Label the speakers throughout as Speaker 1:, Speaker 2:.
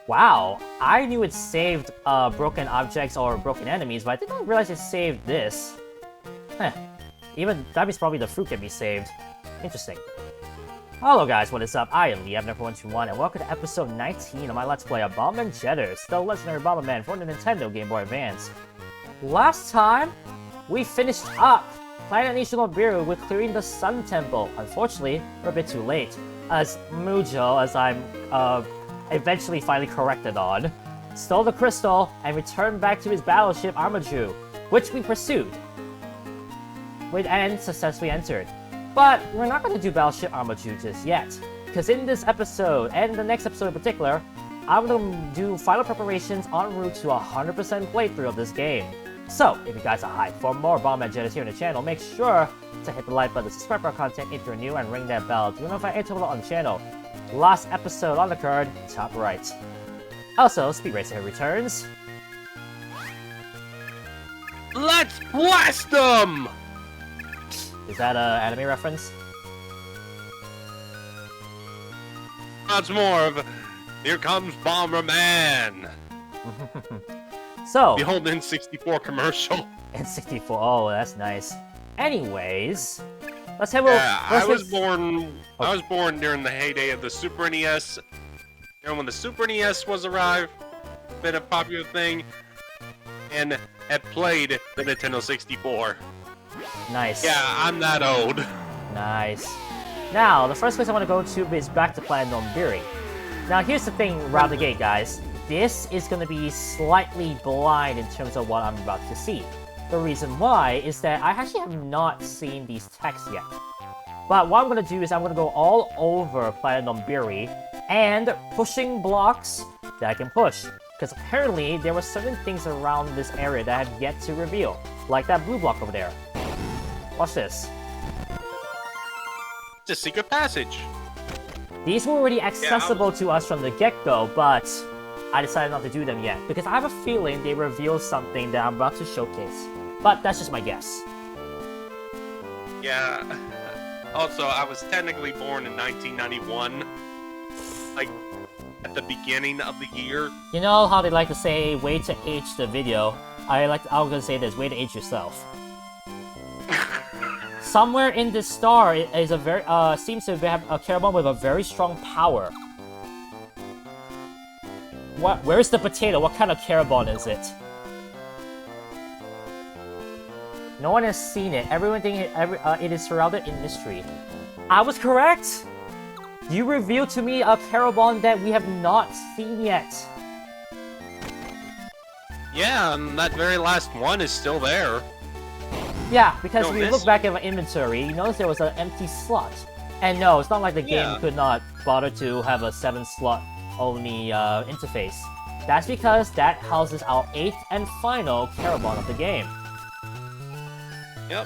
Speaker 1: Wow, I knew it saved broken objects or broken enemies, but I did not realize it saved this. Heh. Even that means probably the fruit can be saved. Interesting. Hello guys, what is up? I am Liam121 and welcome to episode 19 of my Let's Play of Bomberman Jetters, the legendary Bomberman for the Nintendo Game Boy Advance. Last time, we finished up Planet National Bureau with clearing the Sun Temple. Unfortunately, we're a bit too late, as Mujo, as I'm eventually finally corrected on, stole the crystal and returned back to his battleship Armaju, which we pursued, and successfully entered. But we're not going to do Battleship Armaju just yet, because in this episode, and the next episode in particular, I'm going to do final preparations en route to a 100% playthrough of this game. So, if you guys are hyped for more Bomberman Jetters here on the channel, make sure to hit the like button, subscribe for our content if you're new, and ring that bell to be notified anytime on the channel. Last episode on the card, top right. Also, Speed Racer returns.
Speaker 2: Let's blast them!
Speaker 1: Is that an anime reference?
Speaker 2: That's more of here comes Bomberman.
Speaker 1: So,
Speaker 2: behold the N64 commercial.
Speaker 1: N64, oh, that's nice. Anyways, let's have
Speaker 2: I was born during the heyday of the Super NES. You know, when the Super NES was arrived, been a popular thing, and had played the Nintendo 64.
Speaker 1: Nice.
Speaker 2: Yeah, I'm that old.
Speaker 1: Nice. Now, the first place I want to go to is back to Planet Nombiri. Now, here's the thing right out the gate, guys. This is going to be slightly blind in terms of what I'm about to see. The reason why is that I actually have not seen these texts yet. But what I'm going to do is I'm going to go all over Planet Nombiri and pushing blocks that I can push. Because apparently there were certain things around this area that I have yet to reveal. Like that blue block over there. Watch this.
Speaker 2: It's a secret passage.
Speaker 1: These were already accessible to us from the get-go, but I decided not to do them yet, because I have a feeling they reveal something that I'm about to showcase. But that's just my guess.
Speaker 2: Yeah. Also, I was technically born in 1991. Like, at the beginning of the year.
Speaker 1: You know how they like to say, way to age the video? I was gonna say this, way to age yourself. Somewhere in this star is a very seems to have a Charabom with a very strong power. Where's the potato? What kind of Charabom is it? No one has seen it. Everyone thinks it is surrounded in mystery. I was correct. You revealed to me a Charabom that we have not seen yet.
Speaker 2: Yeah, and that very last one is still there.
Speaker 1: Yeah, because if you look back at my inventory, you notice there was an empty slot. And no, it's not like the game could not bother to have a 7-slot only interface. That's because that houses our 8th and final Charabom of the game.
Speaker 2: Yep.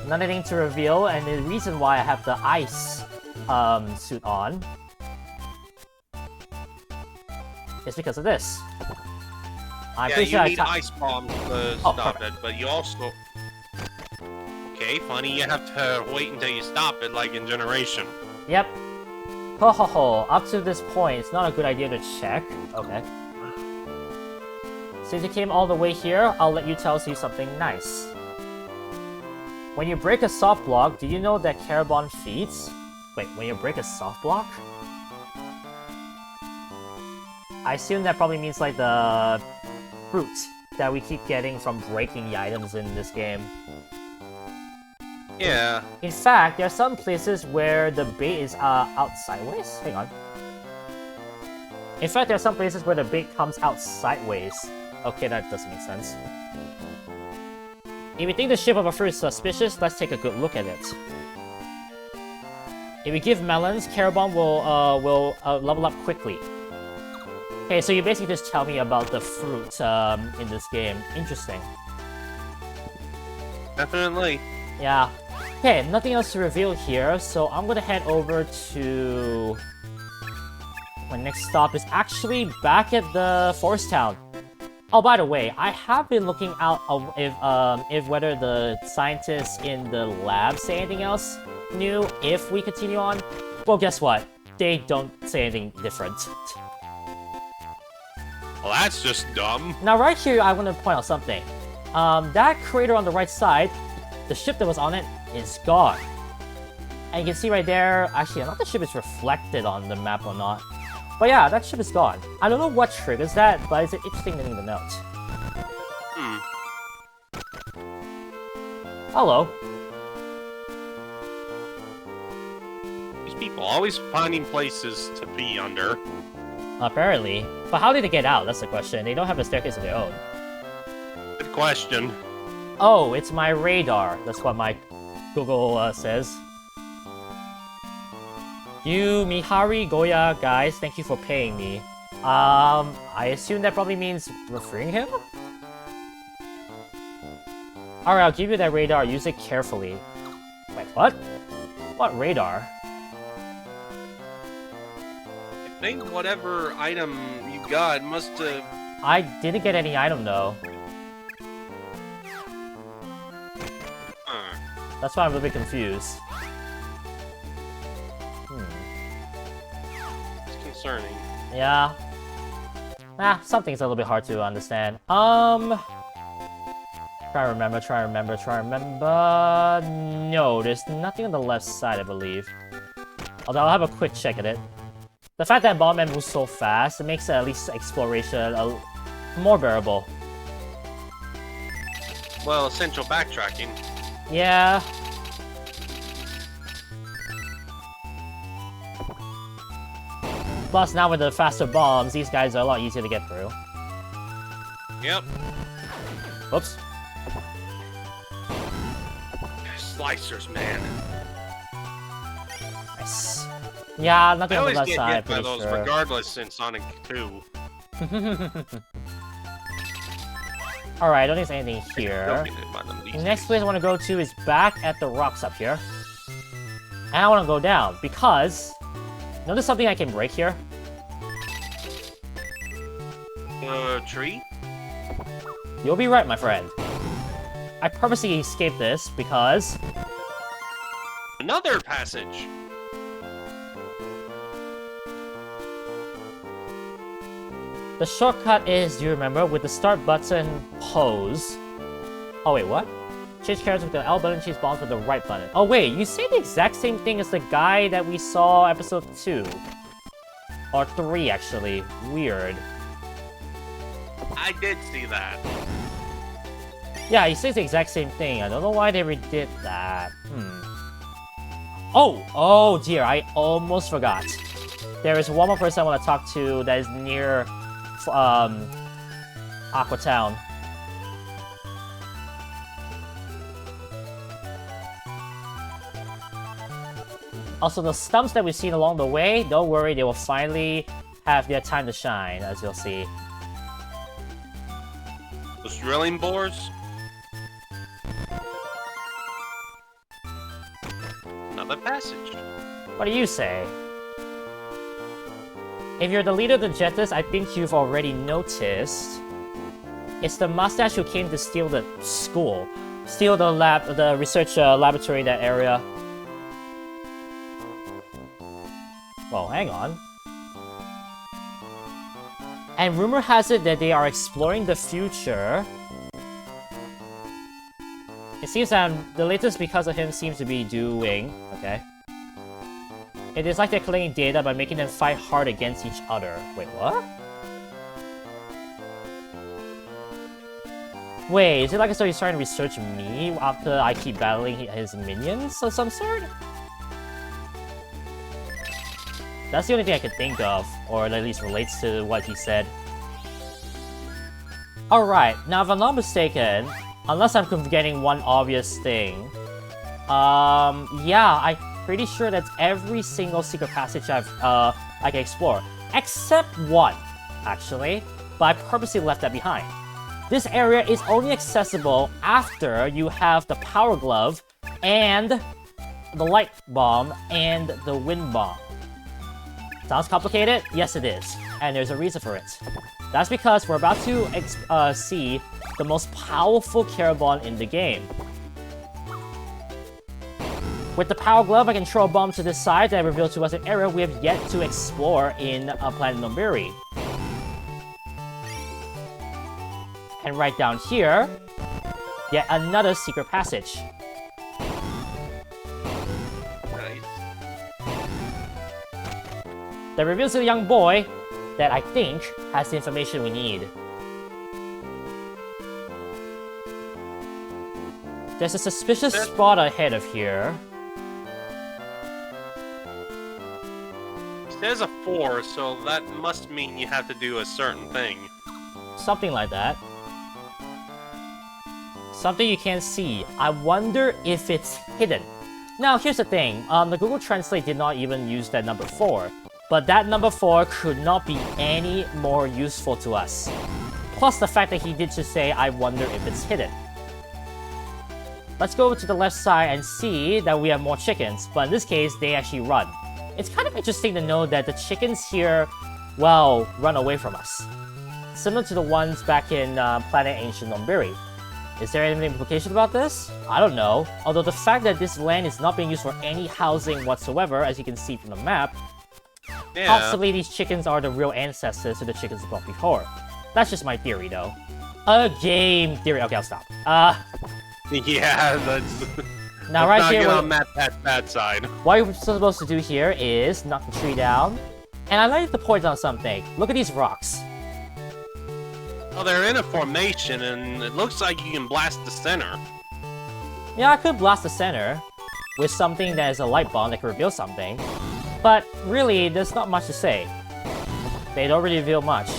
Speaker 1: Another thing to reveal, and the reason why I have the ice suit on, is because of this. I'm pretty sure
Speaker 2: you need ice bombs to stop it, but you also... Okay, funny, you have to wait until you stop it, like in Generation.
Speaker 1: Yep. Ho ho ho, up to this point, it's not a good idea to check. Okay. Since you came all the way here, I'll let you tell you something nice. When you break a soft block, do you know that Charabom feeds? Wait, when you break a soft block? I assume that probably means like the fruit that we keep getting from breaking the items in this game.
Speaker 2: Yeah.
Speaker 1: In fact, there are some places where the bait is out sideways. Hang on. In fact, there are some places where the bait comes out sideways. Okay, that doesn't make sense. If you think the shape of a fruit is suspicious, let's take a good look at it. If we give melons, Charabom will level up quickly. Okay, so you basically just tell me about the fruit in this game. Interesting.
Speaker 2: Definitely.
Speaker 1: Yeah. Okay, nothing else to reveal here, so I'm gonna head over to... My next stop is actually back at the Forest Town. Oh, by the way, I have been looking out if whether the scientists in the lab say anything else new if we continue on. Well, guess what? They don't say anything different.
Speaker 2: Well, that's just dumb.
Speaker 1: Now, right here, I want to point out something. That crater on the right side, the ship that was on it is gone. And you can see right there, actually, I don't know if the ship is reflected on the map or not. But yeah, that ship is gone. I don't know what triggers that, but it's an interesting thing to note. Hello.
Speaker 2: These people always finding places to be under.
Speaker 1: Apparently. But how did they get out? That's the question. They don't have a staircase of their own.
Speaker 2: Good question.
Speaker 1: Oh, it's my radar. That's what my Google says. You, Mihari, Goya, guys, thank you for paying me. I assume that probably means referring him? Alright, I'll give you that radar. Use it carefully. Wait, what? What radar?
Speaker 2: I think whatever item you got must have...
Speaker 1: I didn't get any item, though. That's why I'm a little bit confused.
Speaker 2: It's concerning.
Speaker 1: Yeah. Something's a little bit hard to understand. Try to remember. No, there's nothing on the left side, I believe. Although I'll have a quick check at it. The fact that Bomberman moves so fast, it makes at least exploration more bearable.
Speaker 2: Well, essential backtracking.
Speaker 1: Yeah. Plus, now with the faster bombs, these guys are a lot easier to get through.
Speaker 2: Yep.
Speaker 1: Whoops.
Speaker 2: Slicers, man.
Speaker 1: Nice. Yeah, nothing
Speaker 2: I
Speaker 1: on the
Speaker 2: always
Speaker 1: left
Speaker 2: get
Speaker 1: side,
Speaker 2: hit by
Speaker 1: pretty
Speaker 2: those
Speaker 1: sure.
Speaker 2: regardless in Sonic 2.
Speaker 1: Alright, I don't think there's anything
Speaker 2: Don't
Speaker 1: here.
Speaker 2: get hit by them these
Speaker 1: The next
Speaker 2: days.
Speaker 1: place I want to go to is back at the rocks up here. And I want to go down, because... Notice something I can break here?
Speaker 2: Tree?
Speaker 1: You'll be right, my friend. I purposely escaped this, because...
Speaker 2: Another passage!
Speaker 1: The shortcut is, do you remember, with the start button pose. Oh wait, what? Change characters with the L button, change bombs with the right button. Oh wait, you say the exact same thing as the guy that we saw episode 2. Or 3, actually. Weird.
Speaker 2: I did see that.
Speaker 1: Yeah, he says the exact same thing. I don't know why they redid that. Oh dear, I almost forgot. There is one more person I want to talk to that is near Aqua Town. Also, the stumps that we've seen along the way, don't worry, they will finally have their time to shine, as you'll see.
Speaker 2: Those drilling bores? Another passage.
Speaker 1: What do you say? If you're the leader of the Jetters, I think you've already noticed. It's the mustache who came to steal the school. Steal the lab, the research laboratory in that area. Well, hang on. And rumor has it that they are exploring the future. It seems that the latest because of him seems to be doing... Okay. It is like they're collecting data by making them fight hard against each other. Wait, what? Wait, is it like as though he's trying to research me after I keep battling his minions of some sort? That's the only thing I could think of, or at least relates to what he said. Alright, now if I'm not mistaken, unless I'm forgetting one obvious thing, yeah, I'm pretty sure that's every single secret passage I can explore. Except one, actually, but I purposely left that behind. This area is only accessible after you have the Power Glove, and the Light Bomb, and the Wind Bomb. Sounds complicated? Yes, it is. And there's a reason for it. That's because we're about to see the most powerful Charabom in the game. With the Power Glove, I can throw a bomb to this side that reveals to us an area we have yet to explore in Planet Nombiri. And right down here, yet another secret passage.
Speaker 2: Nice.
Speaker 1: That reveals to the young boy that I think has the information we need. There's a suspicious spot ahead of here.
Speaker 2: It says a 4, so that must mean you have to do a certain thing.
Speaker 1: Something like that. Something you can't see. I wonder if it's hidden. Now, here's the thing. The Google Translate did not even use that number 4. But that number 4 could not be any more useful to us. Plus the fact that he did just say, I wonder if it's hidden. Let's go to the left side and see that we have more chickens. But in this case, they actually run. It's kind of interesting to know that the chickens here, well, run away from us. Similar to the ones back in Planet Ancient Nombiri. Is there any implication about this? I don't know. Although the fact that this land is not being used for any housing whatsoever, as you can see from the map, possibly these chickens are the real ancestors to the chickens brought before. That's just my theory, though. A game theory. Okay, I'll stop.
Speaker 2: Yeah, that's...
Speaker 1: Now,
Speaker 2: let's
Speaker 1: right
Speaker 2: not
Speaker 1: here,
Speaker 2: get on that side.
Speaker 1: what we're supposed to do here is knock the tree down. And I'd like to point out something. Look at these rocks.
Speaker 2: Well, they're in a formation, and it looks like you can blast the center.
Speaker 1: Yeah, I could blast the center with something that is a light bomb that could reveal something. But really, there's not much to say. They don't really reveal much.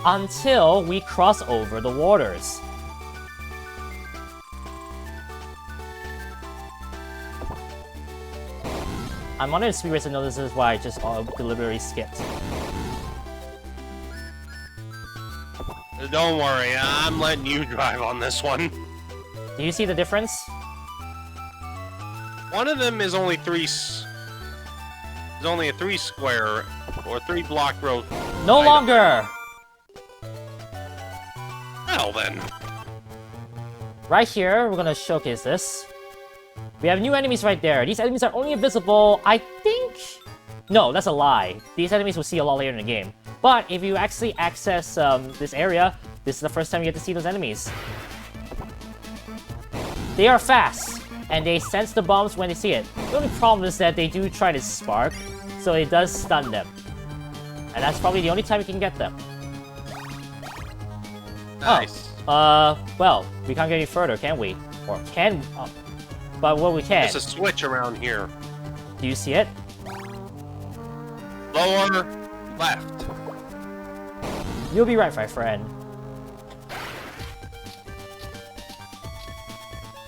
Speaker 1: Until we cross over the waters. I'm wondering if Speed Racer notices why I just deliberately skipped.
Speaker 2: Don't worry, I'm letting you drive on this one.
Speaker 1: Do you see the difference?
Speaker 2: One of them is only There's only a 3 square or 3 block road.
Speaker 1: No longer!
Speaker 2: Well then.
Speaker 1: Right here, we're gonna showcase this. We have new enemies right there. These enemies are only invisible, I think... No, that's a lie. These enemies we'll see a lot later in the game. But if you actually access this area, this is the first time you get to see those enemies. They are fast, and they sense the bombs when they see it. The only problem is that they do try to spark, so it does stun them. And that's probably the only time you can get them.
Speaker 2: Nice.
Speaker 1: Oh, well, we can't get any further, can we? Or can... but well, we can.
Speaker 2: There's a switch around here.
Speaker 1: Do you see it?
Speaker 2: Lower left.
Speaker 1: You'll be right, my friend.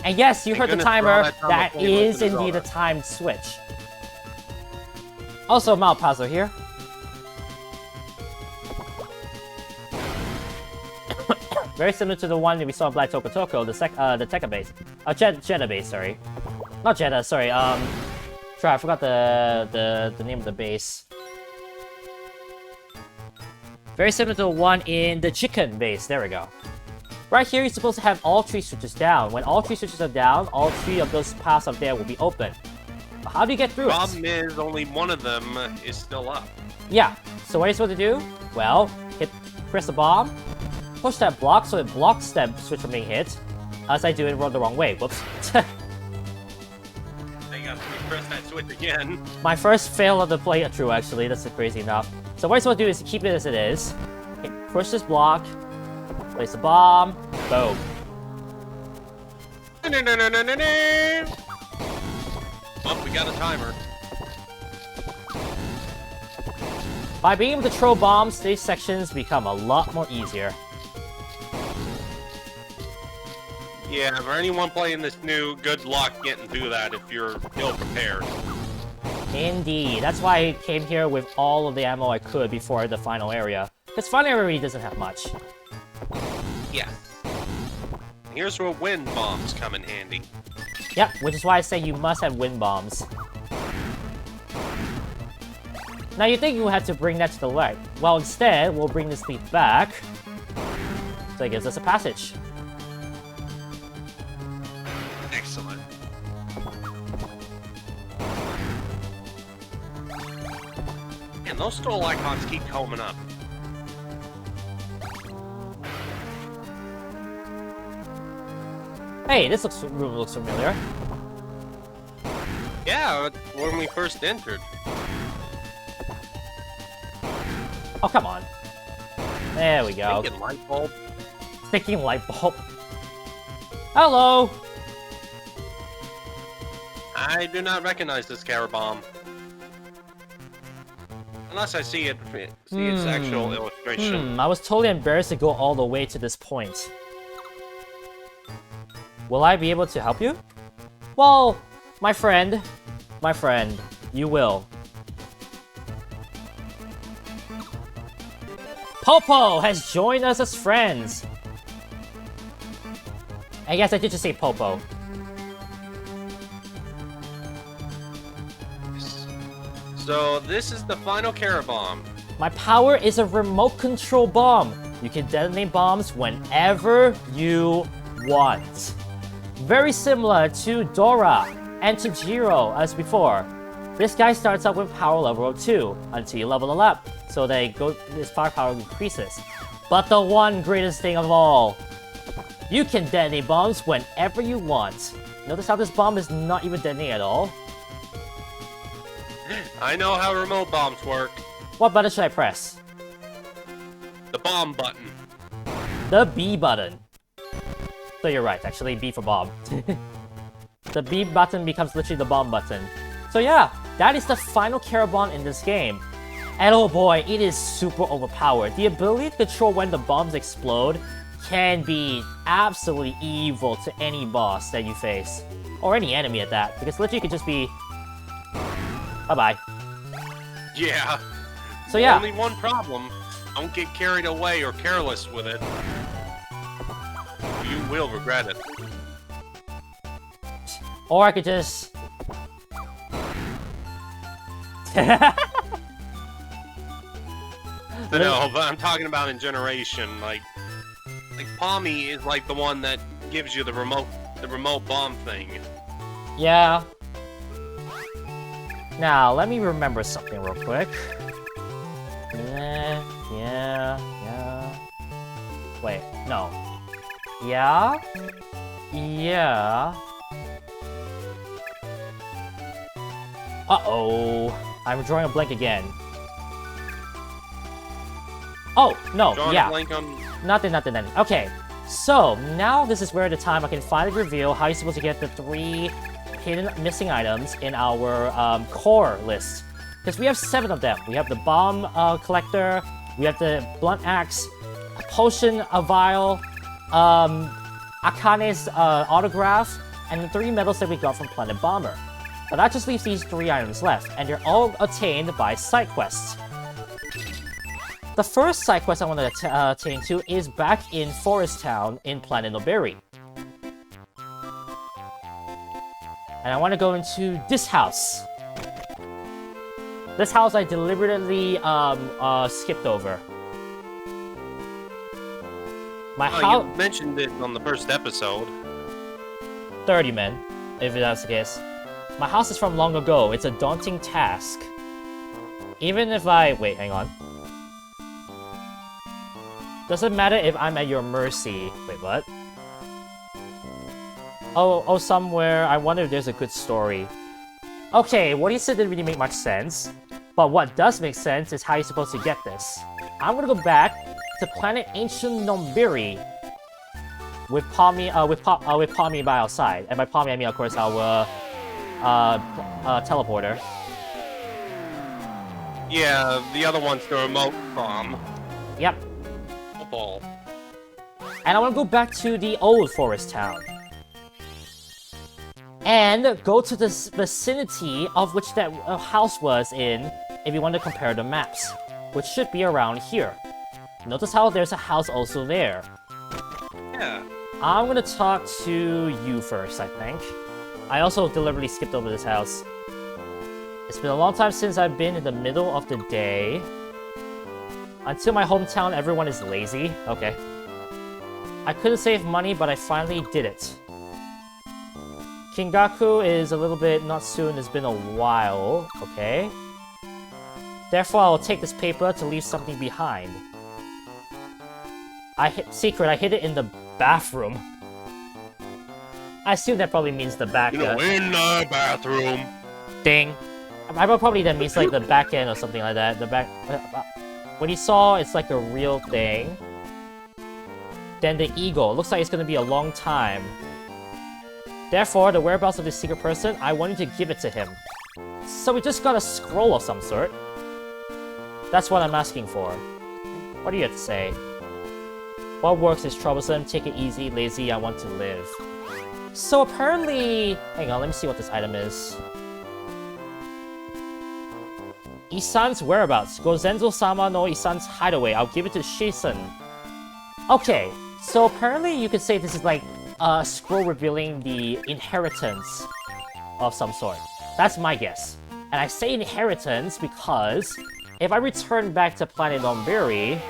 Speaker 1: And yes, you heard the timer. That is indeed a timed switch. Also, Malpazzo here. Very similar to the one that we saw in Black Toko Toko, the Tekka base. Jeddah base, sorry. Not Jeddah, sorry, I forgot the name of the base. Very similar to the one in the chicken base, there we go. Right here, you're supposed to have all 3 switches down. When all 3 switches are down, all 3 of those paths up there will be open. But how do you get through it?
Speaker 2: Problem is, only one of them is still up.
Speaker 1: Yeah, so what are you supposed to do? Well, press the bomb, push that block so it blocks that switch from being hit, as I do it the wrong way. Whoops.
Speaker 2: They got to press that switch again.
Speaker 1: My first fail of the playthrough, actually. That's crazy enough. So what you're supposed to do is keep it as it is. Okay, push this block, place the bomb, boom.
Speaker 2: Oh, we got a timer.
Speaker 1: By being able to throw bombs, these sections become a lot more easier.
Speaker 2: Yeah, for anyone playing this new, good luck getting through that if you're ill prepared.
Speaker 1: Indeed. That's why I came here with all of the ammo I could before the final area. Because final area really doesn't have much.
Speaker 2: Yeah. Here's where wind bombs come in handy.
Speaker 1: Yep, which is why I say you must have wind bombs. Now you think you had to bring that to the right. Well, instead, we'll bring this leaf back. So it gives us a passage.
Speaker 2: Excellent. Man, those skull icons keep coming up.
Speaker 1: Hey, this room looks familiar.
Speaker 2: Yeah, when we first entered.
Speaker 1: Oh, come on. There we go.
Speaker 2: Thinking light bulb.
Speaker 1: Thinking light bulb. Hello!
Speaker 2: I do not recognize this Charabom. Unless I see its actual illustration.
Speaker 1: I was totally embarrassed to go all the way to this point. Will I be able to help you? Well, my friend, you will. Popo has joined us as friends. I guess I did just say Popo.
Speaker 2: So this is the final Charabom.
Speaker 1: My power is a remote control bomb. You can detonate bombs whenever you want. Very similar to Dora and to Jiro as before. This guy starts out with power level 2 until you level him up, so his firepower increases. But the one greatest thing of all, you can detonate bombs whenever you want. Notice how this bomb is not even detonating at all?
Speaker 2: I know how remote bombs work.
Speaker 1: What button should I press?
Speaker 2: The bomb button.
Speaker 1: The B button. So you're right, actually, B for bomb. The B button becomes literally the bomb button. So yeah, that is the final Charabom in this game. And oh boy, it is super overpowered. The ability to control when the bombs explode can be absolutely evil to any boss that you face. Or any enemy at that, because literally it could just be... bye-bye.
Speaker 2: Yeah.
Speaker 1: So yeah.
Speaker 2: Only one problem. Don't get carried away or careless with it. You will regret it.
Speaker 1: Or I could just...
Speaker 2: No, but I'm talking about in generation. Like Palmy is like the one that gives you the remote bomb thing.
Speaker 1: Yeah. Now, let me remember something real quick. Yeah. Wait, no. Yeah. Uh-oh. I'm drawing a blank again. Oh, no,
Speaker 2: Drawing
Speaker 1: yeah.
Speaker 2: a blank on...
Speaker 1: Nothing. Okay, so now this is where the time I can finally reveal how you're supposed to get the 3 hidden missing items in our core list. Because we have 7 of them. We have the bomb collector, we have the blunt axe, a potion, a vial, Akane's autograph, and the 3 medals that we got from Planet Bomber. But that just leaves these 3 items left, and they're all attained by side quests. The first side quest I want to attain to is back in Forest Town in Planet Noberi. And I want to go into this house. This house I deliberately skipped over. My house...
Speaker 2: You mentioned it on the first episode.
Speaker 1: 30 men, if that's the case. My house is from long ago. It's a daunting task. Even if I... Wait, hang on. Doesn't matter if I'm at your mercy. Wait, what? Oh, somewhere. I wonder if there's a good story. Okay, what he said didn't really make much sense. But what does make sense is how you're supposed to get this. I'm gonna go back to Planet Ancient Nombiri with Palmy by our side. And by Palmy, I mean, of course, our teleporter.
Speaker 2: Yeah, the other one's the remote bomb.
Speaker 1: Yep.
Speaker 2: Ball.
Speaker 1: And I want to go back to the old forest town. And go to the vicinity of which that house was in, if you want to compare the maps, which should be around here. Notice how there's a house also there.
Speaker 2: Yeah.
Speaker 1: I'm gonna talk to you first, I think. I also deliberately skipped over this house. It's been a long time since I've been in the middle of the day. Until my hometown, everyone is lazy. Okay. I couldn't save money, but I finally did it. Kingaku is a little bit not soon, it's been a while. Okay. Therefore, I will take this paper to leave something behind. Secret, I hid it in the bathroom. I assume that probably means the back
Speaker 2: You know, in the bathroom.
Speaker 1: Ding. I probably that means like the back end or something like that. The back... What he saw, it's like a real thing. Then the eagle. Looks like it's gonna be a long time. Therefore, the whereabouts of this secret person, I wanted to give it to him. So we just got a scroll of some sort. That's what I'm asking for. What do you have to say? What works is troublesome, take it easy, lazy, I want to live. So apparently... Hang on, let me see what this item is. Isan's whereabouts. Gozenzo-sama no Isan's hideaway. I'll give it to Shisen. Okay, so apparently you could say this is like a scroll revealing the inheritance of some sort. That's my guess. And I say inheritance because if I return back to planet Bomberi,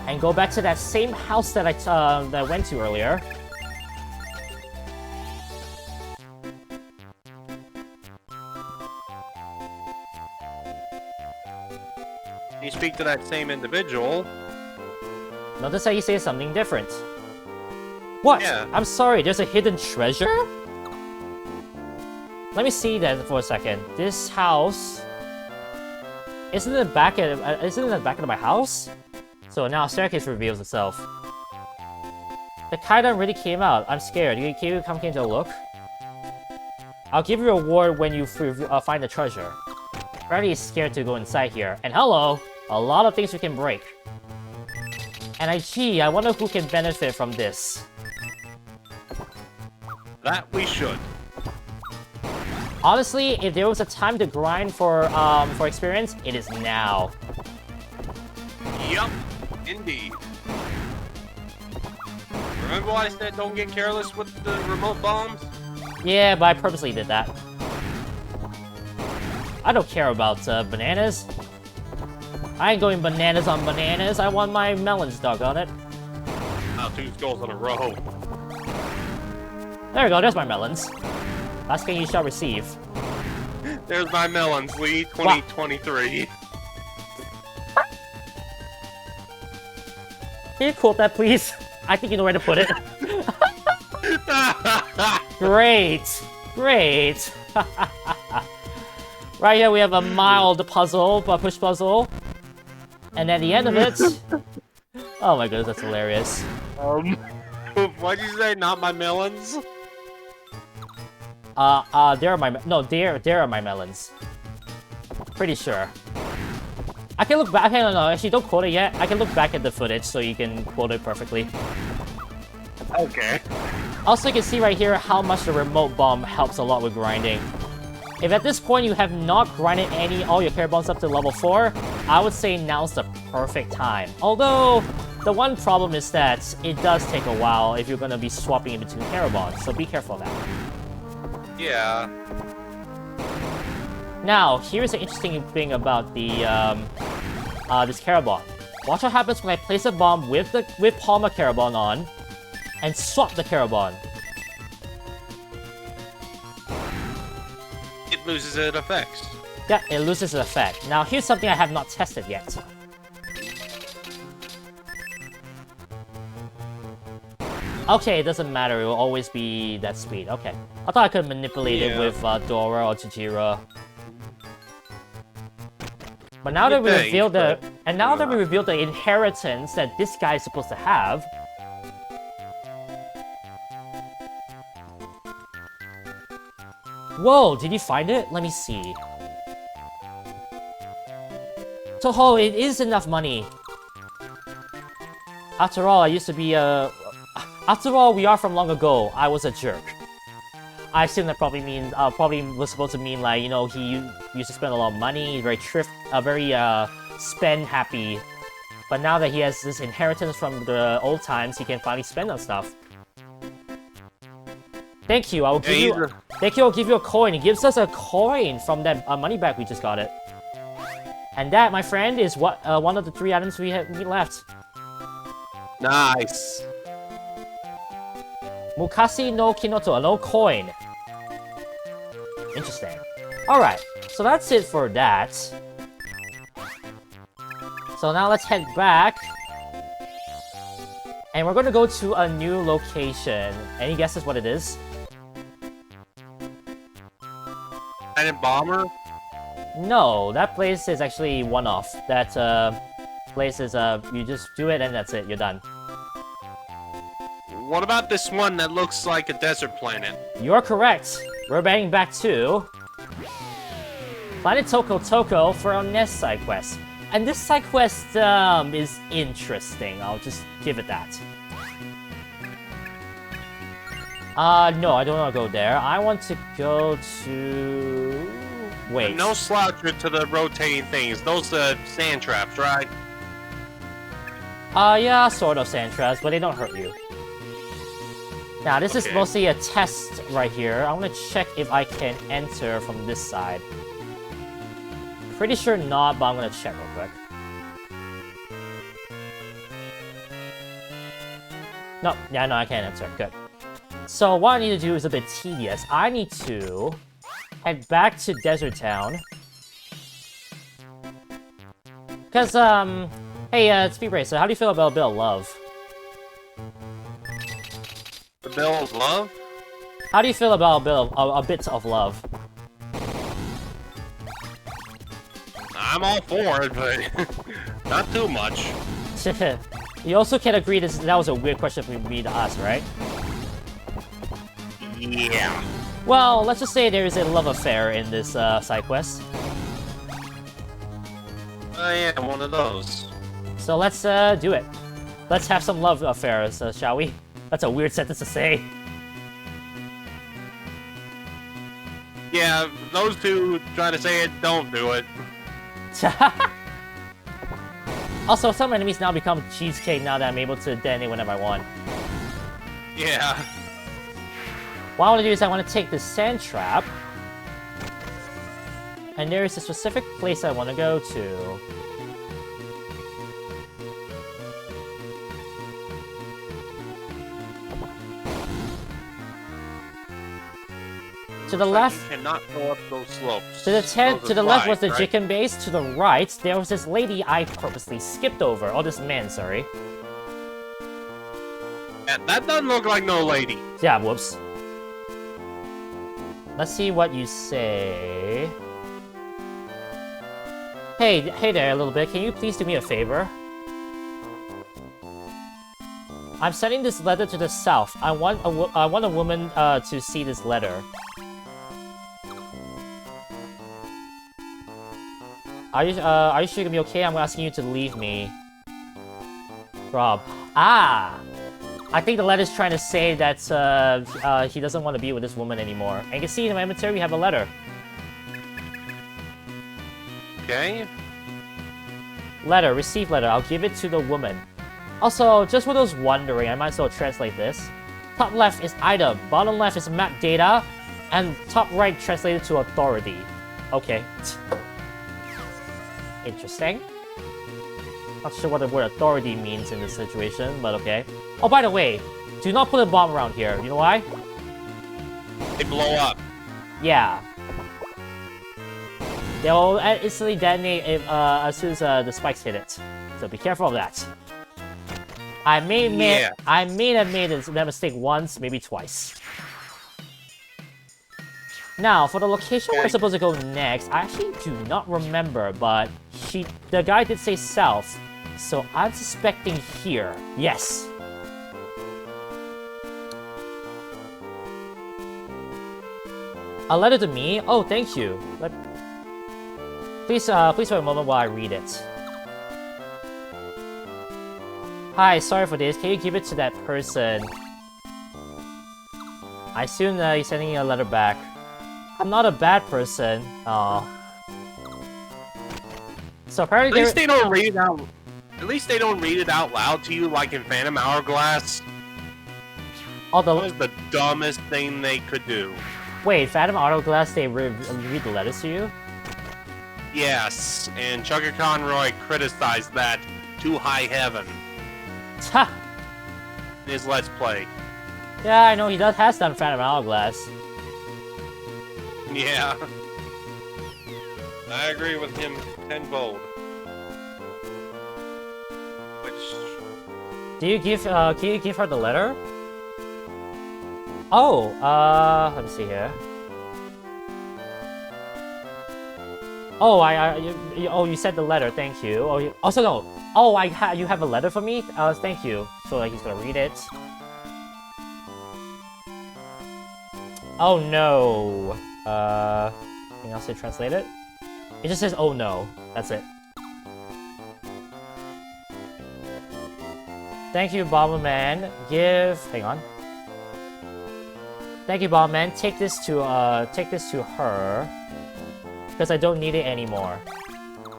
Speaker 1: and go back to that same house that I went to earlier.
Speaker 2: You speak to that same individual.
Speaker 1: Notice how he says something different. What?
Speaker 2: Yeah.
Speaker 1: I'm sorry, there's a hidden treasure? Let me see that for a second. This house... Isn't it the back of my house? So now a staircase reveals itself. The kaidan really came out. I'm scared. Can you come take a look? I'll give you a reward when you find the treasure. Freddy is scared to go inside here. And hello! A lot of things we can break. And gee, I wonder who can benefit from this.
Speaker 2: That we should.
Speaker 1: Honestly, if there was a time to grind for experience, it is now.
Speaker 2: Yup, indeed. Remember what I said, don't get careless with the remote bombs?
Speaker 1: Yeah, but I purposely did that. I don't care about bananas. I ain't going bananas on bananas. I want my melons dug on it.
Speaker 2: Oh, 2 skulls in a row.
Speaker 1: There we go, there's my melons. Last thing you shall receive.
Speaker 2: There's my melons, Lee, 2023.
Speaker 1: Can you quote that, please? I think you know where to put it. Great! Great! Right here we have a mild puzzle, a push puzzle. And at the end of it... Oh my goodness, that's hilarious.
Speaker 2: What'd you say? Not my melons?
Speaker 1: There are my... No, there are my melons. Pretty sure. I can look back... No, actually, don't quote it yet. I can look back at the footage so you can quote it perfectly.
Speaker 2: Okay.
Speaker 1: Also, you can see right here how much the remote bomb helps a lot with grinding. If at this point you have not grinded all your Charaboms up to level 4, I would say now's the perfect time. Although, the one problem is that it does take a while if you're going to be swapping in between Charaboms, so be careful of that.
Speaker 2: Yeah.
Speaker 1: Now, here's the interesting thing about the this Charabom. Watch what happens when I place a bomb with Palma Charabom on, and swap the Charabom.
Speaker 2: It loses its effects.
Speaker 1: Yeah, it loses its effect. Now, here's something I have not tested yet. Okay, it doesn't matter. It will always be that speed. Okay. I thought I could manipulate it with Dora or Chijira. But now that we revealed the inheritance that this guy is supposed to have, whoa, did you find it? Let me see. Toho, it is enough money. After all, I used to be after all, we are from long ago. I was a jerk. I assume that probably means, probably was supposed to mean like, you know, he used to spend a lot of money, very spend happy. But now that he has this inheritance from the old times, he can finally spend on stuff. Thank you. I will give you. Thank you. I'll give you a coin. He gives us a coin from that money back we just got it. And that, my friend, is what one of the 3 items we left.
Speaker 2: Nice.
Speaker 1: Mukasi no Kinoto, no coin. Interesting. Alright, so that's it for that. So now let's head back. And we're gonna go to a new location. Any guesses what it is?
Speaker 2: Planet Bomber?
Speaker 1: No, that place is actually one-off. That place is, you just do it and that's it, you're done.
Speaker 2: What about this one that looks like a desert planet?
Speaker 1: You're correct. We're heading back to Planet Toko for our next side quest. And this side quest is interesting. I'll just give it that. No, I don't want to go there. I want to go to... Wait.
Speaker 2: No sloucher to the rotating things. Those sand traps, right?
Speaker 1: Yeah, sort of sand traps, but they don't hurt you. Now, this is mostly a test right here. I want to check if I can enter from this side. Pretty sure not, but I'm gonna check real quick. No, yeah, no, I can't enter. Good. So what I need to do is a bit tedious. I need to head back to Desert Town. Because, hey, Speed Racer, how do you feel about a bit of love?
Speaker 2: The Bill of Love?
Speaker 1: How do you feel about a bit of love?
Speaker 2: I'm all for it, but not too much.
Speaker 1: You also can agree that was a weird question for me to ask, right?
Speaker 2: Yeah.
Speaker 1: Well, let's just say there is a love affair in this side quest.
Speaker 2: I am one of those.
Speaker 1: So let's do it. Let's have some love affairs, shall we? That's a weird sentence to say.
Speaker 2: Yeah, those two trying to say it, don't do it.
Speaker 1: Also, some enemies now become cheesecake now that I'm able to detonate whenever I want.
Speaker 2: Yeah.
Speaker 1: What I want to do is I want to take this sand trap. And there is a specific place I want to go to. To the left,
Speaker 2: You cannot go up those slopes.
Speaker 1: to the left was the
Speaker 2: right?
Speaker 1: chicken base. To the right, there was this lady I purposely skipped over. Oh, this man, sorry.
Speaker 2: Yeah, that doesn't look like no lady.
Speaker 1: Yeah, whoops. Let's see what you say. Hey there, a little bit. Can you please do me a favor? I'm sending this letter to the south. I want a woman to see this letter. Are you sure you're gonna be okay? I'm asking you to leave me. Rob. Ah! I think the letter's trying to say that he doesn't want to be with this woman anymore. And you can see in my inventory we have a letter.
Speaker 2: Okay.
Speaker 1: Letter, received letter. I'll give it to the woman. Also, just for those wondering, I might as well translate this. Top left is item, bottom left is map data, and top right translated to authority. Okay. Interesting. Not sure what the word authority means in this situation, but okay. Oh, by the way, do not put a bomb around here. You know why?
Speaker 2: They blow up.
Speaker 1: Yeah. They'll instantly detonate if, as soon as the spikes hit it. So be careful of that. I may have made that mistake once, maybe twice. Now, for the location where we're supposed to go next, I actually do not remember, but the guy did say south, so I'm suspecting here. Yes. A letter to me? Oh, thank you. Please wait a moment while I read it. Hi, sorry for this. Can you give it to that person? I assume that he's sending you a letter back. I'm not a bad person. Aw. So apparently
Speaker 2: At least they don't read it out. At least they don't read it out loud to you like in Phantom Hourglass. That was the dumbest thing they could do.
Speaker 1: Wait, Phantom Hourglass, they read the letters to you?
Speaker 2: Yes, and Chucker Conroy criticized that to high heaven
Speaker 1: Ha!
Speaker 2: in his Let's Play.
Speaker 1: Yeah, I know he has done Phantom Hourglass.
Speaker 2: Yeah. I agree with him tenfold. Which...
Speaker 1: Can you give her the letter? Oh, let me see here. Oh, you said the letter, thank you. Oh, also no. Oh, you have a letter for me? Thank you. So like he's gonna read it. Oh no. Anything else to translate it? It just says, oh no. That's it. Thank you, Bomberman. Hang on. Thank you, Bomberman. Take this to her. Because I don't need it anymore.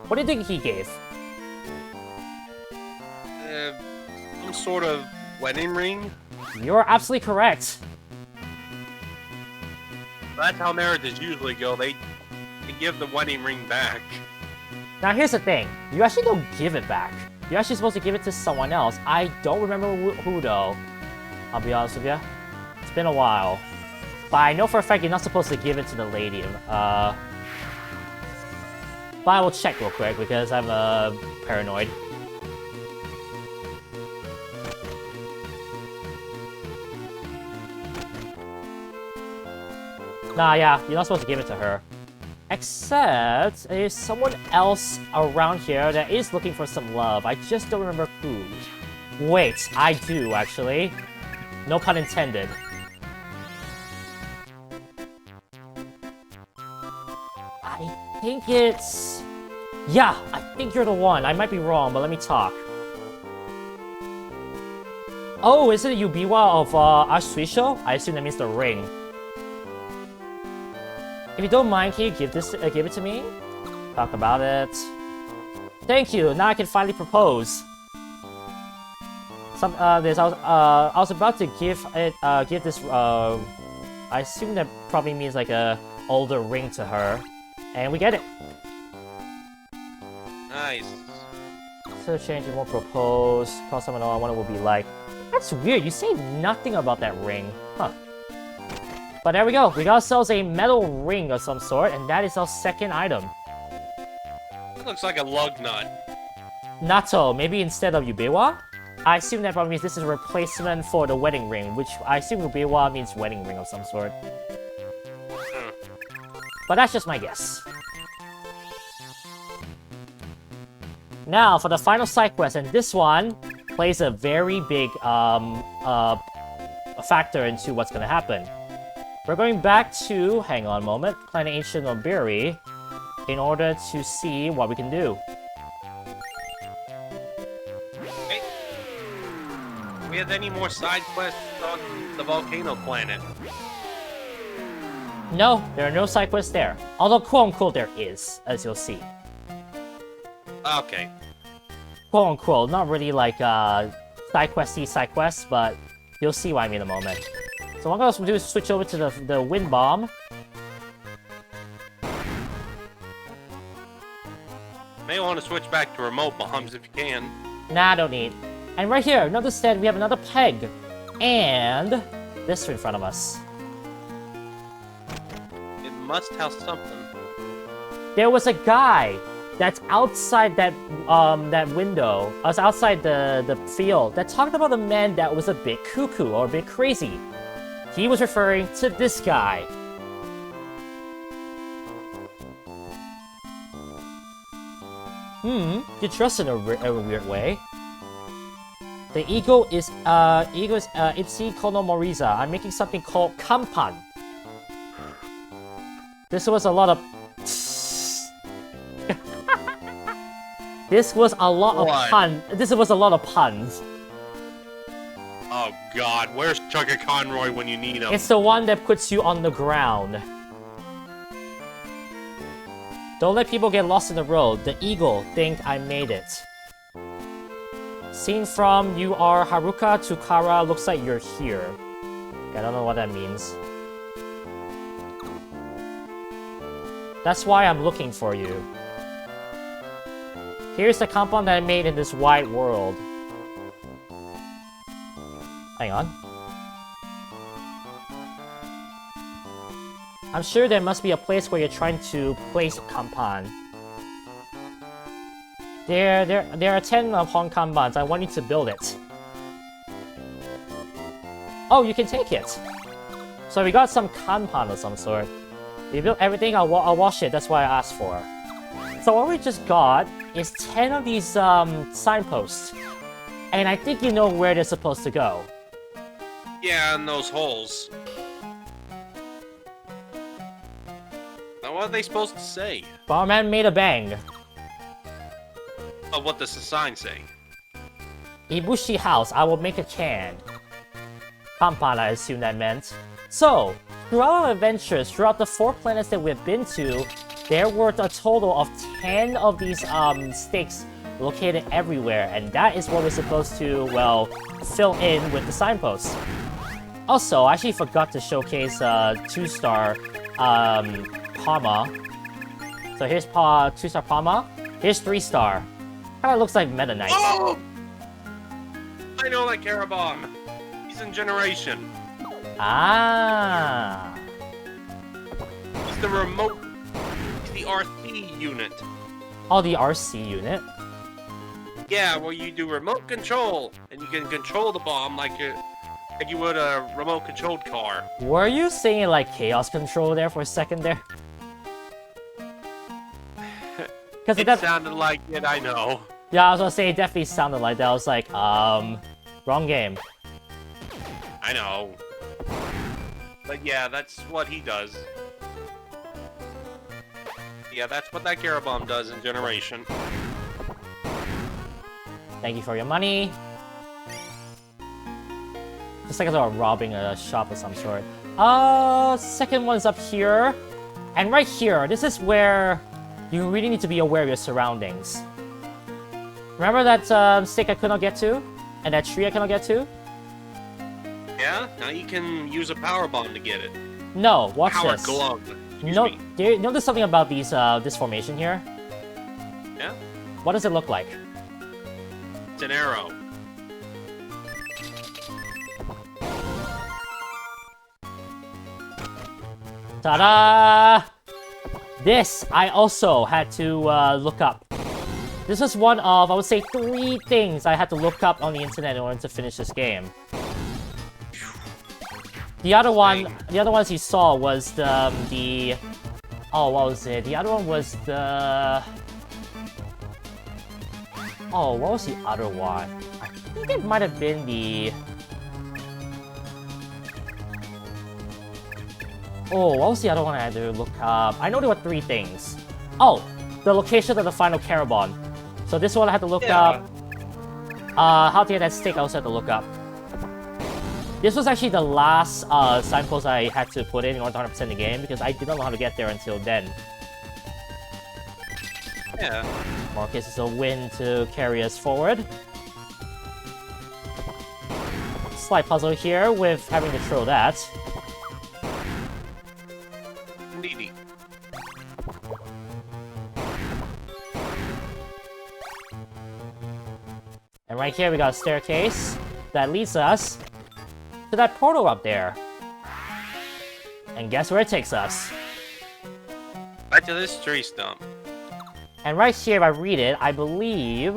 Speaker 1: What do you think he gave?
Speaker 2: Some sort of wedding ring?
Speaker 1: You're absolutely correct.
Speaker 2: That's how marriages usually go. They give the wedding ring back.
Speaker 1: Now here's the thing. You actually don't give it back. You're actually supposed to give it to someone else. I don't remember who though. I'll be honest with you. It's been a while. But I know for a fact you're not supposed to give it to the lady. But I will check real quick because I'm paranoid. Nah, yeah, you're not supposed to give it to her. Except, there's someone else around here that is looking for some love. I just don't remember who. Wait, I do, actually. No pun intended. I think it's... Yeah, I think you're the one. I might be wrong, but let me talk. Oh, is it Yubiwa of Ashsuisho? I assume that means the ring. If you don't mind, can you give it to me? Talk about it. Thank you. Now I can finally propose. I was about to give this. I assume that probably means like a older ring to her, and we get it.
Speaker 2: Nice.
Speaker 1: So change, you won't propose. Call someone I wonder what it will be like. That's weird. You say nothing about that ring, huh? But there we go. We got ourselves a metal ring of some sort, and that is our second item.
Speaker 2: It looks like a lug nut.
Speaker 1: Natto, maybe instead of Yubiwa? I assume that probably means this is a replacement for the wedding ring, which I assume Yubiwa means wedding ring of some sort. But that's just my guess. Now, for the final side quest, and this one plays a very big factor into what's gonna happen. We're going back to, hang on a moment, Planet Ancient Nobiri, in order to see what we can do.
Speaker 2: Hey, we have any more side quests on the volcano planet?
Speaker 1: No, there are no side quests there. Although, quote-unquote, there is, as you'll see.
Speaker 2: Okay.
Speaker 1: Quote-unquote, not really like, side quests, but you'll see what I mean in a moment. So what I'm going to do is switch over to the wind bomb.
Speaker 2: May want to switch back to remote bombs if you can.
Speaker 1: Nah, I don't need. And right here, notice that we have another peg. And this in front of us.
Speaker 2: It must have something.
Speaker 1: There was a guy that's outside that window. I was outside the field that talked about a man that was a bit cuckoo or a bit crazy. He was referring to this guy. You trust in a weird way. The ego is Ipsi Kono Moriza. I'm making something called Kampan. This was a lot of... This was a lot of puns.
Speaker 2: Oh god, where's Chugga Conroy when you need him?
Speaker 1: It's the one that puts you on the ground. Don't let people get lost in the road. The eagle think I made it. Seen from you are Haruka to Kara, looks like you're here. I don't know what that means. That's why I'm looking for you. Here's the compound that I made in this wide world. Hang on. I'm sure there must be a place where you're trying to place Kanban. There are 10 Hong Kanbans. I want you to build it. Oh, you can take it. So we got some Kanban of some sort. You built everything, I'll wash it. That's what I asked for. So what we just got is 10 of these signposts. And I think you know where they're supposed to go.
Speaker 2: Yeah, in those holes. Now, what are they supposed to say?
Speaker 1: Bomberman made a bang.
Speaker 2: Oh, what does the sign say?
Speaker 1: Ibushi House, I will make a can. Kanban, I assume that meant. So, throughout our adventures, throughout the 4 planets that we've been to, there were a total of 10 of these stakes located everywhere, and that is what we're supposed to, well, fill in with the signposts. Also, I actually forgot to showcase 2-star Palma. So here's 2-star Palma. Here's 3-star. Kinda looks like Meta Knight.
Speaker 2: Oh! I know that Charabom. He's in Generation.
Speaker 1: Ah.
Speaker 2: He's the remote. He's the RC unit.
Speaker 1: Oh, the RC unit?
Speaker 2: Yeah, well, you do remote control, and you can control the bomb like you would a remote-controlled car.
Speaker 1: Were you saying like Chaos Control there for a second there? Because
Speaker 2: It sounded like it, I know.
Speaker 1: Yeah, I was gonna say it definitely sounded like that. I was like, wrong game.
Speaker 2: I know. But yeah, that's what he does. Yeah, that's what that Charabom does in Generation.
Speaker 1: Thank you for your money. Just like I was robbing a shop of some sort. Second one's up here. And right here, this is where you really need to be aware of your surroundings. Remember that stick I could not get to? And that tree I cannot get to?
Speaker 2: Yeah? Now you can use a power bomb to get it.
Speaker 1: No, watch
Speaker 2: Power
Speaker 1: this.
Speaker 2: glove.
Speaker 1: Notice something about these this formation here?
Speaker 2: Yeah?
Speaker 1: What does it look like?
Speaker 2: It's an arrow.
Speaker 1: Ta-da! This I also had to look up. This was one of, I would say, 3 things I had to look up on the internet in order to finish this game. The other ones you saw was the oh, what was it? The other one was the oh, what was the other one? I think it might have been the oh, what was the other one I had to look up? I know there were 3 things. Oh, the location of the final Charabom. So this one I had to look up. How to get that stick I also had to look up. This was actually the last signpost I had to put in order to 100% the game because I did not know how to get there until then.
Speaker 2: Yeah.
Speaker 1: Marcus is a win to carry us forward. Slight puzzle here with having to throw that.
Speaker 2: Needy.
Speaker 1: And right here we got a staircase that leads us to that portal up there. And guess where it takes us?
Speaker 2: Back to this tree stump.
Speaker 1: And right here, if I read it, I believe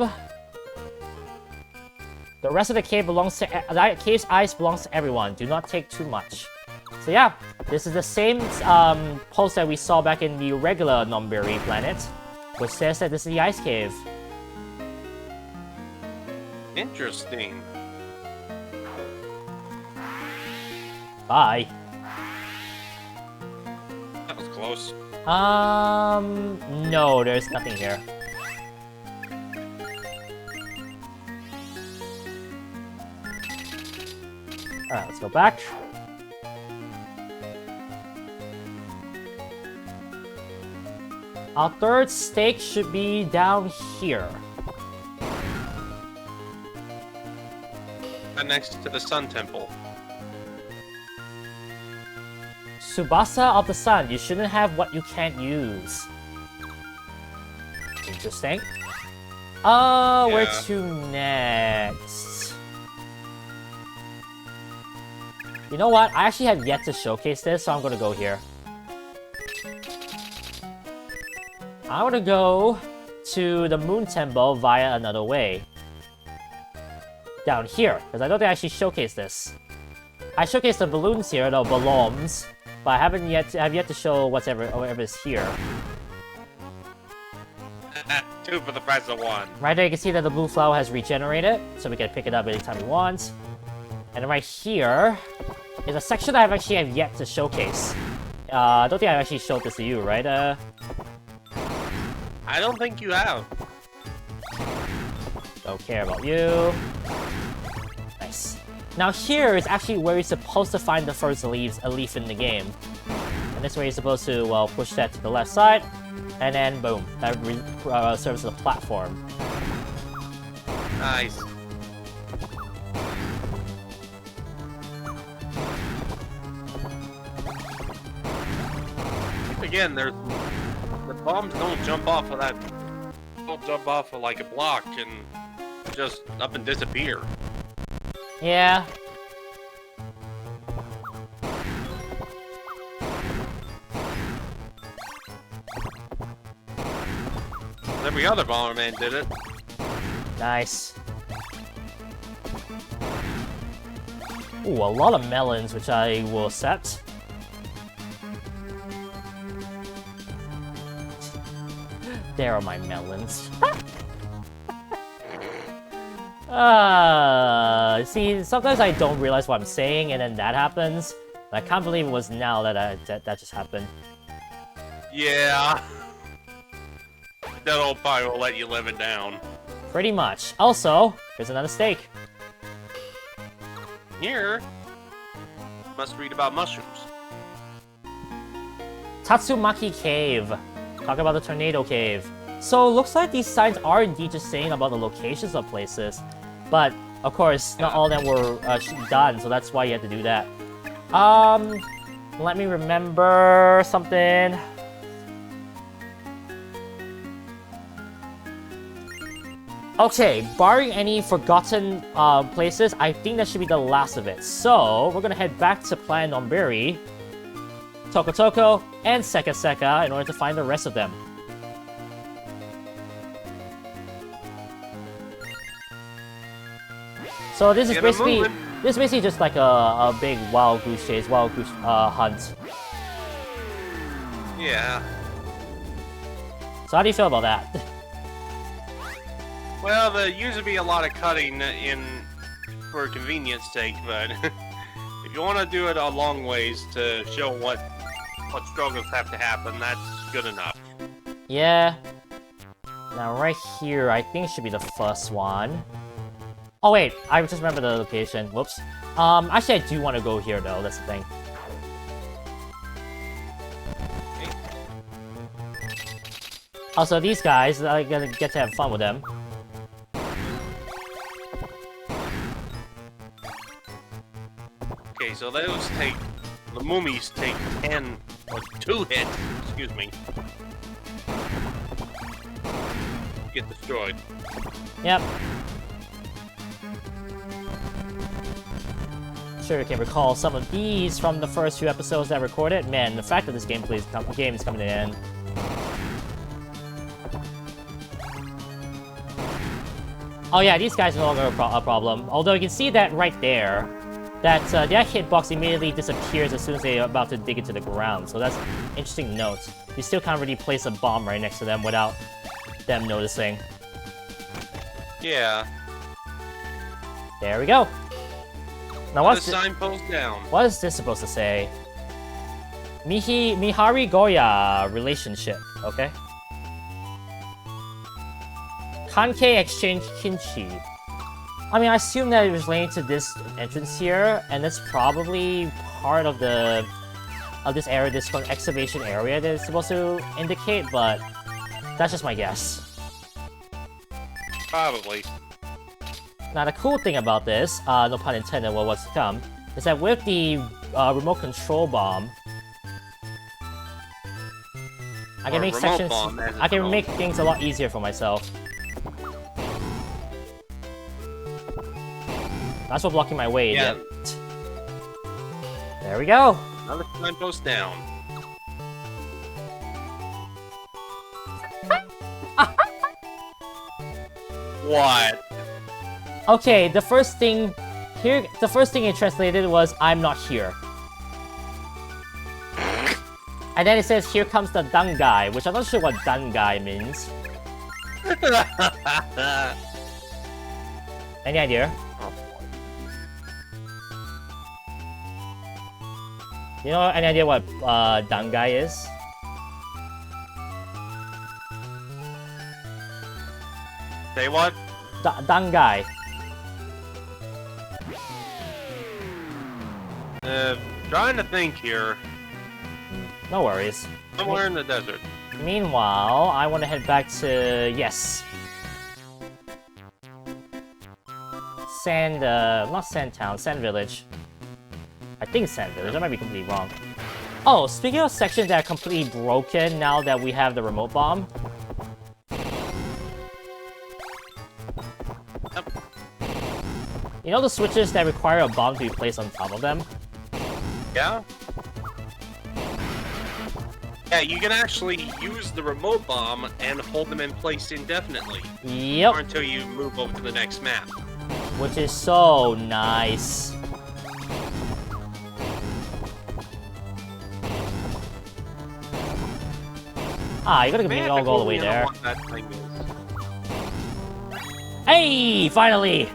Speaker 1: the rest of the cave belongs to the cave's ice belongs to everyone. Do not take too much. So yeah, this is the same post that we saw back in the regular Nomberry planet, which says that this is the ice cave.
Speaker 2: Interesting.
Speaker 1: Bye.
Speaker 2: That was close.
Speaker 1: No, there's nothing here. Alright, let's go back. Our third stake should be down here.
Speaker 2: And next to the Sun Temple.
Speaker 1: Tsubasa of the Sun, you shouldn't have what you can't use. Interesting. Where to next? You know what? I actually have yet to showcase this, so I'm gonna go here. I want to go to the Moon Temple via another way. Down here, because I don't think I actually showcased this. I showcased the balloons here, the balloons, but I have yet to show whatever is here.
Speaker 2: 2 for the price of 1.
Speaker 1: Right there, you can see that the blue flower has regenerated, so we can pick it up anytime we want. And then right here is a section that I have yet to showcase. I don't think I've actually showed this to you, right?
Speaker 2: I don't think you have.
Speaker 1: Don't care about you. Nice. Now here is actually where you're supposed to find the first leaf in the game. And this way you're supposed to, well, push that to the left side. And then, boom, that serves as a platform.
Speaker 2: Nice. Again, the bombs don't jump off of that. Don't jump off of like a block and just up and disappear.
Speaker 1: Yeah.
Speaker 2: Every other Bomberman did it.
Speaker 1: Nice. Ooh, a lot of melons, which I will accept. There are my melons. See, sometimes I don't realize what I'm saying, and then that happens. I can't believe it was now that that just happened.
Speaker 2: Yeah. That old pie will let you live it down.
Speaker 1: Pretty much. Also, here's another steak.
Speaker 2: Here, must read about mushrooms.
Speaker 1: Tatsumaki Cave. Talk about the Tornado Cave. So, looks like these signs are indeed just saying about the locations of places. But, of course, not all of them were done, so that's why you had to do that. Let me remember something. Okay, barring any forgotten places, I think that should be the last of it. So, we're gonna head back to Planet Nomberi, Toko Toko, and Seka Seka in order to find the rest of them. So this is basically just like a big wild goose chase, wild goose hunt.
Speaker 2: Yeah.
Speaker 1: So how do you feel about that?
Speaker 2: Well, there used to be a lot of cutting in for convenience sake, but if you want to do it a long ways to show what struggles have to happen, that's good enough.
Speaker 1: Yeah. Now right here, I think should be the first one. Oh wait, I just remember the location. Whoops. Actually, I do want to go here though. That's the thing. Also, these guys, I'm gonna get to have fun with them.
Speaker 2: Okay, so those take... The mummies take 10... or 2 hits, excuse me. Get destroyed.
Speaker 1: Yep. Sure, you can recall some of these from the first few episodes that I recorded. Man, the fact that this game is coming to an end. Oh yeah, these guys are no longer a problem. Although you can see that right there, that hitbox immediately disappears as soon as they're about to dig into the ground. So that's an interesting note. You still can't really place a bomb right next to them without them noticing.
Speaker 2: Yeah.
Speaker 1: There we go. Now what's
Speaker 2: the signpost down?
Speaker 1: What is this supposed to say? Mihari Goya relationship. Okay. Kankei exchange kimchi. I mean, I assume that it was related to this entrance here, and that's probably part of this area, this excavation area that it's supposed to indicate, but that's just my guess.
Speaker 2: Probably.
Speaker 1: Now, the cool thing about this, no pun intended, what's to come, is that with the remote control bomb, I can make sections. I can make things a lot easier for myself. That's what blocking my way.
Speaker 2: Yeah.
Speaker 1: There we go.
Speaker 2: Another signpost down. What?
Speaker 1: Okay, the first thing it translated was "I'm not here," and then it says "Here comes the dun guy," which I'm not sure what dun guy means. Any idea? You know any idea what dun guy is?
Speaker 2: Say what?
Speaker 1: Dun guy.
Speaker 2: Trying to think here.
Speaker 1: No worries.
Speaker 2: Somewhere in the desert.
Speaker 1: Meanwhile, I want to head back to yes. Not Sandtown, Sand Village. I think Sand Village, I might be completely wrong. Oh, speaking of sections that are completely broken now that we have the remote bomb. You know the switches that require a bomb to be placed on top of them?
Speaker 2: Yeah? Yeah, you can actually use the remote bomb and hold them in place indefinitely.
Speaker 1: Yep.
Speaker 2: Or until you move over to the next map.
Speaker 1: Which is so nice. Ah, you gotta make me all go all the way there.
Speaker 2: What that thing is.
Speaker 1: Hey, finally!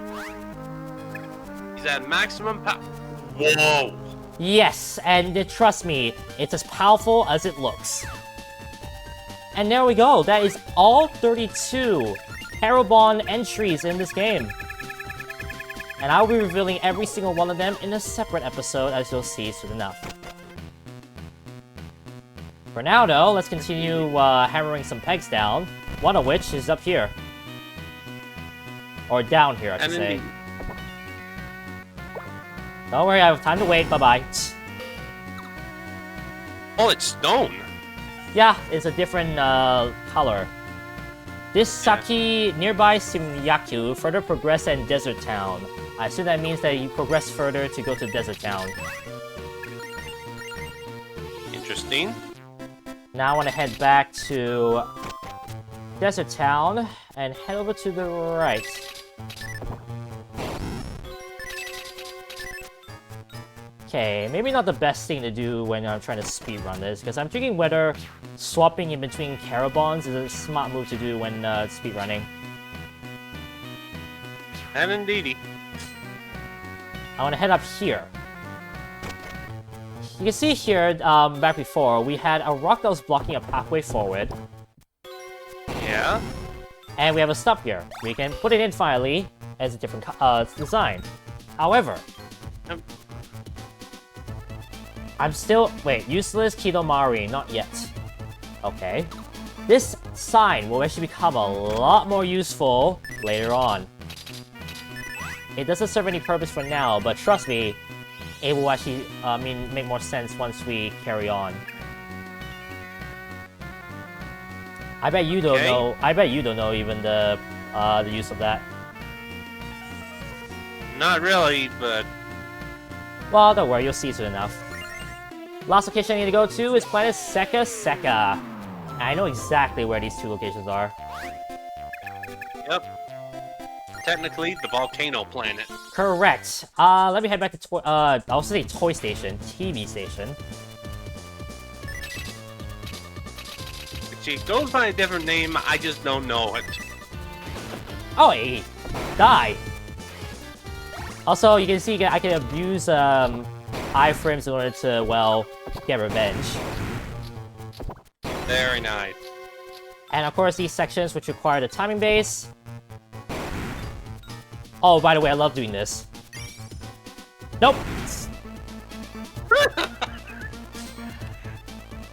Speaker 2: He's at maximum power. Whoa!
Speaker 1: Yes, and trust me, it's as powerful as it looks. And there we go, that is all 32 Charabom entries in this game. And I'll be revealing every single one of them in a separate episode, as you'll see soon enough. For now though, let's continue hammering some pegs down, one of which is up here. Or down here, I should say.
Speaker 2: Indeed.
Speaker 1: Don't worry, I have time to wait, bye-bye.
Speaker 2: Oh, it's stone.
Speaker 1: Yeah, it's a different color. This Saki nearby Simyaku further progress in Desert Town. I assume that means that you progress further to go to Desert Town.
Speaker 2: Interesting.
Speaker 1: Now I want to head back to Desert Town and head over to the right. Okay, maybe not the best thing to do when I'm trying to speedrun this, because I'm thinking whether swapping in between Charaboms is a smart move to do when speedrunning.
Speaker 2: And indeedy.
Speaker 1: I want to head up here. You can see here, back before, we had a rock that was blocking a pathway forward.
Speaker 2: Yeah?
Speaker 1: And we have a stop here. We can put it in finally as a different design. However, I'm still... Wait, useless Kidomari, not yet. Okay. This sign will actually become a lot more useful later on. It doesn't serve any purpose for now, but trust me, it will actually make more sense once we carry on. I bet you don't know. I bet you don't know even the use of that.
Speaker 2: Not really, but...
Speaker 1: Well, don't worry, you'll see soon enough. Last location I need to go to is planet Seka Seka. And I know exactly where these two locations are.
Speaker 2: Yep. Technically, the volcano planet.
Speaker 1: Correct. Let me head back to I was saying Toy Station, TV Station.
Speaker 2: It goes by a different name, I just don't know it.
Speaker 1: Oh, hey, die. Also, you can see I can abuse iframes in order to, well, get revenge.
Speaker 2: Very nice.
Speaker 1: And of course, these sections which require the timing base. Oh, by the way, I love doing this. Nope.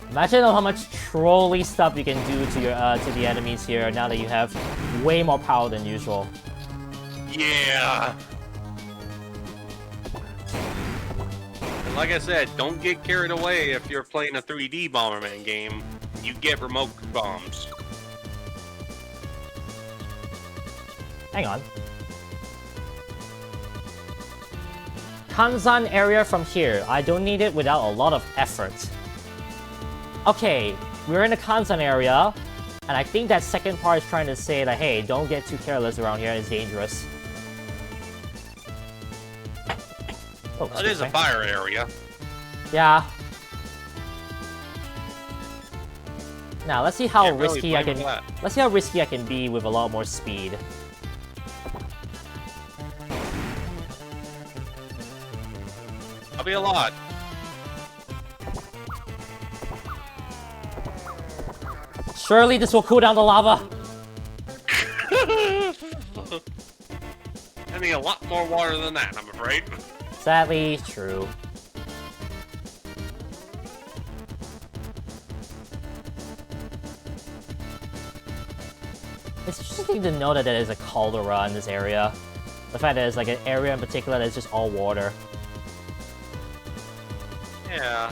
Speaker 1: Imagine how much trolly stuff you can do to your to the enemies here now that you have way more power than usual.
Speaker 2: Yeah. And like I said, don't get carried away if you're playing a 3D Bomberman game. You get remote bombs.
Speaker 1: Hang on. Kanzan area from here. I don't need it without a lot of effort. Okay, we're in the Kanzan area. And I think that second part is trying to say that, hey, don't get too careless around here, it's dangerous. Oh,
Speaker 2: It is a fire area.
Speaker 1: Yeah. Now let's see how
Speaker 2: Can't really
Speaker 1: risky I
Speaker 2: blame
Speaker 1: can.
Speaker 2: that.
Speaker 1: Let's see how risky I can be with a lot more speed.
Speaker 2: That'll be a lot.
Speaker 1: Surely this will cool down the lava.
Speaker 2: I need a lot more water than that, I'm afraid.
Speaker 1: Sadly, true. It's interesting to know that there is a caldera in this area. The fact that there's like an area in particular that's just all water.
Speaker 2: Yeah.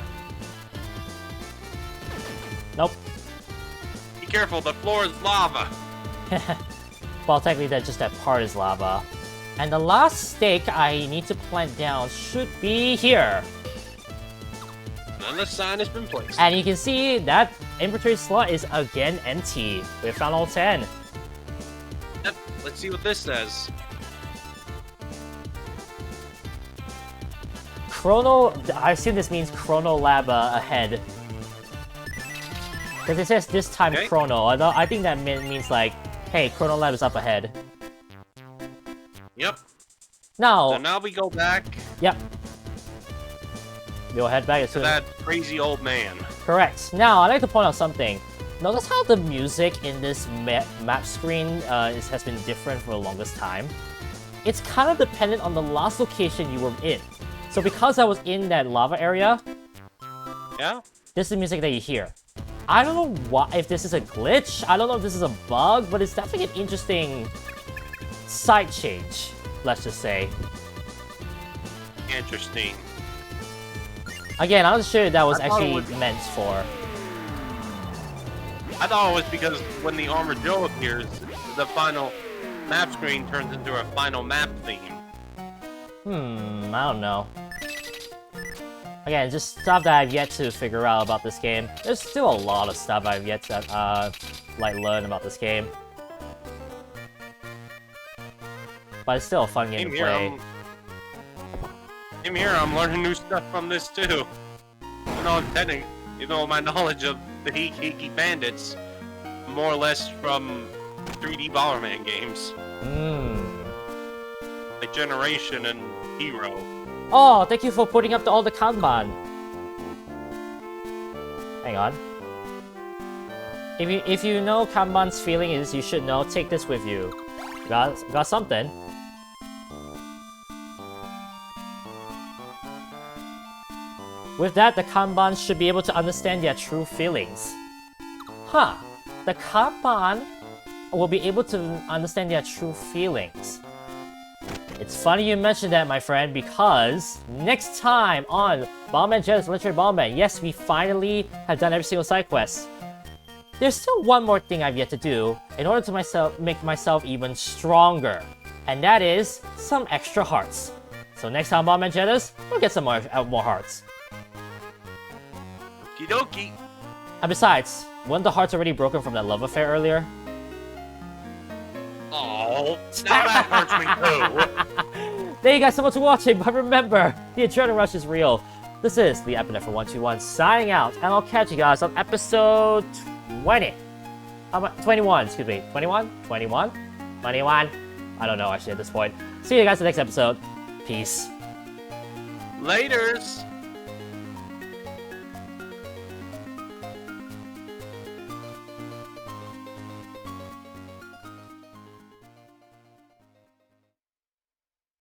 Speaker 1: Nope.
Speaker 2: Be careful, the floor is lava.
Speaker 1: Well, technically that part is lava. And the last stake I need to plant down should be here.
Speaker 2: And the sign has been placed.
Speaker 1: And you can see that inventory slot is again empty. We found all 10.
Speaker 2: Yep, let's see what this says.
Speaker 1: Chrono, I assume this means Chrono Lab ahead. Because it says this time
Speaker 2: Okay.
Speaker 1: Chrono. I think that means like, hey, Chrono Lab is up ahead.
Speaker 2: Yep.
Speaker 1: Now,
Speaker 2: So now we go back
Speaker 1: yep. We'll head back as
Speaker 2: to
Speaker 1: soon.
Speaker 2: that crazy old man.
Speaker 1: Correct. Now, I'd like to point out something. Notice how the music in this map screen has been different for the longest time. It's kind of dependent on the last location you were in. So because I was in that lava area,
Speaker 2: Yeah?
Speaker 1: this is the music that you hear. I don't know if this is a glitch, I don't know if this is a bug, but it's definitely an interesting side change, let's just say.
Speaker 2: Interesting.
Speaker 1: Again, I'm not sure that was
Speaker 2: I thought it
Speaker 1: actually
Speaker 2: was-
Speaker 1: meant for.
Speaker 2: I thought it was because when the Armored Joe appears, the final map screen turns into a final map theme.
Speaker 1: I don't know. Again, just stuff that I've yet to figure out about this game. There's still a lot of stuff I've yet to, like, learn about this game. But it's still a fun game to play.
Speaker 2: Same here, I'm learning new stuff from this too. You know, my knowledge of the Hiki Bandits, more or less from 3D Bomberman games, like Generation and Hero.
Speaker 1: Oh, thank you for putting up all the Kanban. Hang on. If you know Kanban's feeling is, you should know, take this with you. Got something. With that, the Kanban should be able to understand their true feelings. Huh. The Kanban will be able to understand their true feelings. It's funny you mentioned that, my friend, because next time on Bomberman Jet's Legendary Bomberman, yes, we finally have done every single side quest. There's still one more thing I've yet to do in order to make myself even stronger, and that is some extra hearts. So next time Bomberman Jettas, we'll get some more hearts.
Speaker 2: Okie dokie.
Speaker 1: And besides, weren't the hearts already broken from that love affair earlier?
Speaker 2: Oh, now that hurts me too.
Speaker 1: Thank you guys so much for watching, but remember, the adrenaline rush is real. This is the Epinephrine for 121 signing out, and I'll catch you guys on episode 20. 21, excuse me. 21? 21? 21? I don't know actually at this point. See you guys in the next episode. Peace.
Speaker 2: Laters.